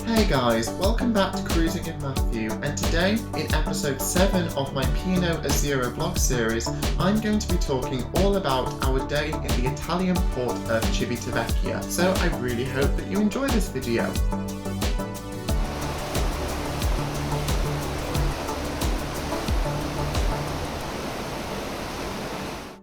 Hey guys, welcome back to Cruising with Matthew, and today, in episode 7 of my P&O Azura vlog series, I'm going to be talking all about our day in the Italian port of Civitavecchia, so I really hope that you enjoy this video.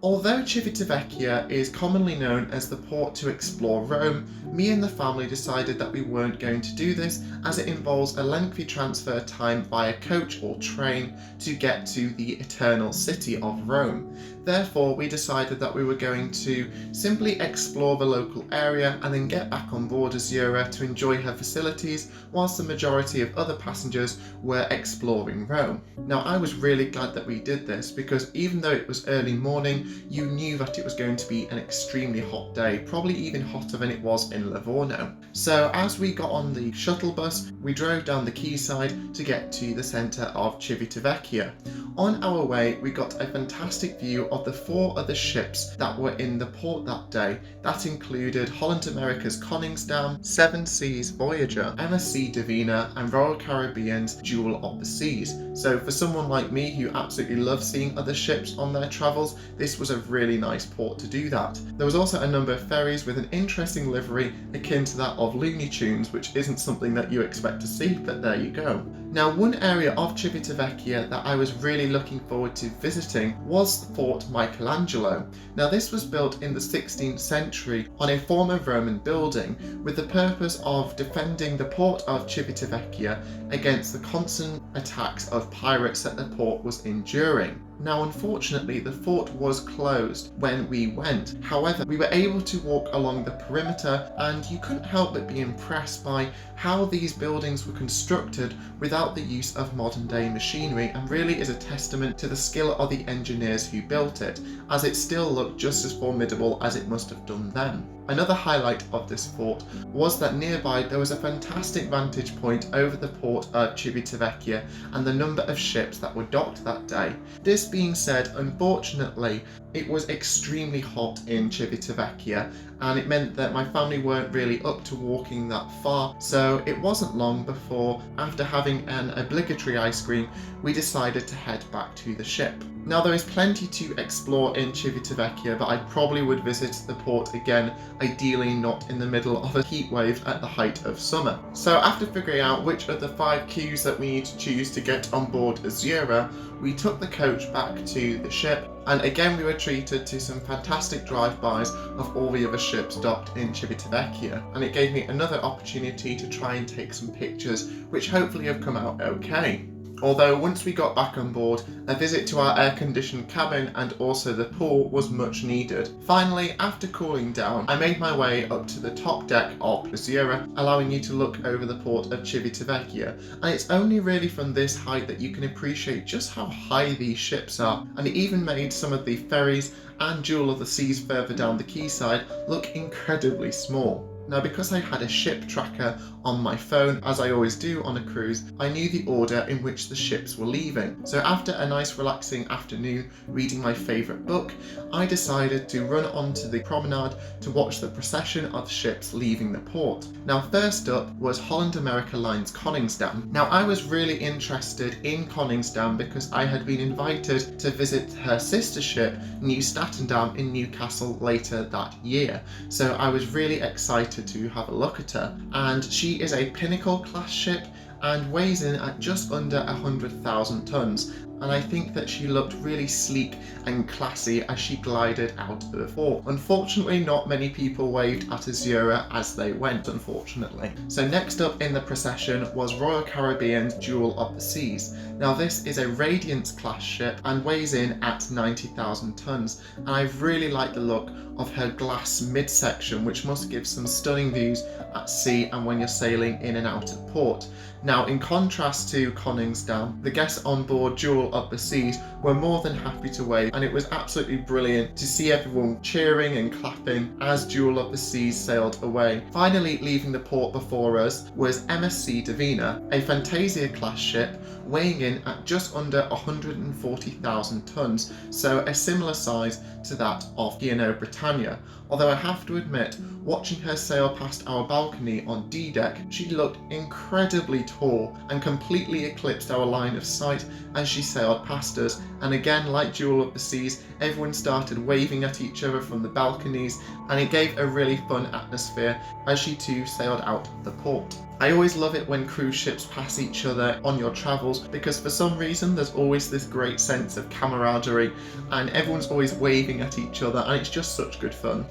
Although Civitavecchia is commonly known as the port to explore Rome, me and the family decided that we weren't going to do this as it involves a lengthy transfer time via coach or train to get to the eternal city of Rome. Therefore, we decided that we were going to simply explore the local area and then get back on board Azura to enjoy her facilities, whilst the majority of other passengers were exploring Rome. Now, I was really glad that we did this because even though it was early morning, you knew that it was going to be an extremely hot day, probably even hotter than it was in Livorno. So as we got on the shuttle bus, we drove down the quayside to get to the centre of Civitavecchia. On our way, we got a fantastic view of the 4 other ships that were in the port that day. That included Holland America's Koningsdam, Seven Seas Voyager, MSC Divina, and Royal Caribbean's Jewel of the Seas. So for someone like me who absolutely loves seeing other ships on their travels, this was a really nice port to do that. There was also a number of ferries with an interesting livery akin to that of Looney Tunes, which isn't something that you expect to see, but there you go. Now, one area of Civitavecchia that I was really looking forward to visiting was Fort Michelangelo. Now, this was built in the 16th century on a former Roman building with the purpose of defending the port of Civitavecchia against the constant attacks of pirates that the port was enduring. Now, unfortunately, the fort was closed when we went. However, we were able to walk along the perimeter, and you couldn't help but be impressed by how these buildings were constructed without the use of modern day machinery, and really is a testament to the skill of the engineers who built it, as it still looked just as formidable as it must have done then. Another highlight of this fort was that nearby there was a fantastic vantage point over the port of Civitavecchia and the number of ships that were docked that day. This being said, unfortunately, it was extremely hot in Civitavecchia, and it meant that my family weren't really up to walking that far, so it wasn't long before, after having an obligatory ice cream, we decided to head back to the ship. Now, there is plenty to explore in Civitavecchia, but I probably would visit the port again, ideally not in the middle of a heat wave at the height of summer. So after figuring out which of the 5 queues that we need to choose to get on board Azura, we took the coach back to the ship, and again we were treated to some fantastic drive-bys of all the other ships docked in Civitavecchia, and it gave me another opportunity to try and take some pictures, which hopefully have come out okay. Although once we got back on board, a visit to our air-conditioned cabin and also the pool was much needed. Finally, after cooling down, I made my way up to the top deck of Azura, allowing you to look over the port of Civitavecchia, and it's only really from this height that you can appreciate just how high these ships are, and it even made some of the ferries and Jewel of the Seas further down the quayside look incredibly small. Now, because I had a ship tracker on my phone, as I always do on a cruise, I knew the order in which the ships were leaving. So after a nice relaxing afternoon reading my favourite book, I decided to run onto the promenade to watch the procession of ships leaving the port. Now, first up was Holland America Line's Koningsdam. Now, I was really interested in Koningsdam because I had been invited to visit her sister ship, New Statendam, in Newcastle later that year. So I was really excited to have a look at her, and she is a Pinnacle class ship and weighs in at just under 100,000 tons, and I think that she looked really sleek and classy as she glided out of the port. Unfortunately, not many people waved at Azura as they went, unfortunately. So next up in the procession was Royal Caribbean's Jewel of the Seas. Now, this is a Radiance class ship and weighs in at 90,000 tons, and I really like the look of her glass midsection, which must give some stunning views at sea and when you're sailing in and out of port. Now, in contrast to Koningsdam, the guests on board Jewel of the Seas were more than happy to wave, and it was absolutely brilliant to see everyone cheering and clapping as Jewel of the Seas sailed away. Finally, leaving the port before us was MSC Divina, a Fantasia class ship weighing in at just under 140,000 tons, so a similar size to that of P&O Britannia. although I have to admit, watching her sail past our balcony on D-deck, she looked incredibly tall and completely eclipsed our line of sight as she sailed past us, and again, like Jewel of the Seas, everyone started waving at each other from the balconies, and it gave a really fun atmosphere as she too sailed out of the port. I always love it when cruise ships pass each other on your travels, because for some reason there's always this great sense of camaraderie and everyone's always waving at each other, and it's just such good fun.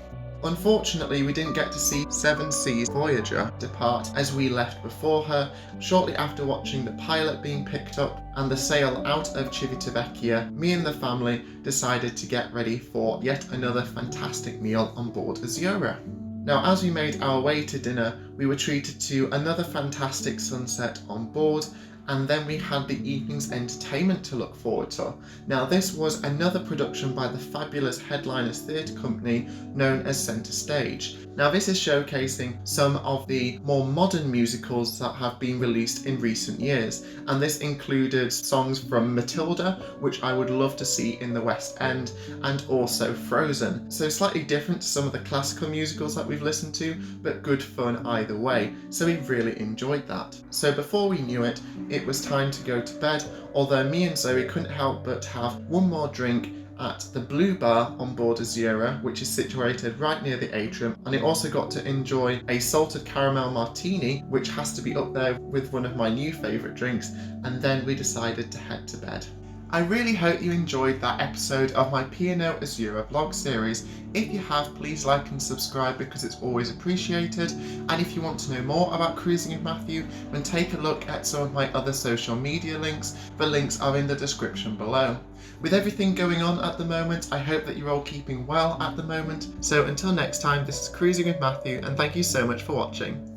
Unfortunately, we didn't get to see Seven Seas Voyager depart as we left before her, shortly after watching the pilot being picked up and the sail out of Civitavecchia. Me and the family decided to get ready for yet another fantastic meal on board Azura. Now, as we made our way to dinner, we were treated to another fantastic sunset on board, and then we had the evening's entertainment to look forward to. Now, this was another production by the fabulous Headliners Theatre Company known as Centre Stage. Now, this is showcasing some of the more modern musicals that have been released in recent years, and this included songs from Matilda, which I would love to see in the West End, and also Frozen. So slightly different to some of the classical musicals that we've listened to, but good fun either way. So we really enjoyed that. So before we knew it, it was time to go to bed, although me and Zoe couldn't help but have one more drink at the Blue Bar on board Azura, which is situated right near the atrium, and it also got to enjoy a salted caramel martini, which has to be up there with one of my new favourite drinks, and then we decided to head to bed. I really hope you enjoyed that episode of my P&O Azura vlog series. If you have, please like and subscribe because it's always appreciated. And if you want to know more about Cruising with Matthew, then take a look at some of my other social media links. The links are in the description below. With everything going on at the moment, I hope that you're all keeping well at the moment. So until next time, this is Cruising with Matthew, and thank you so much for watching.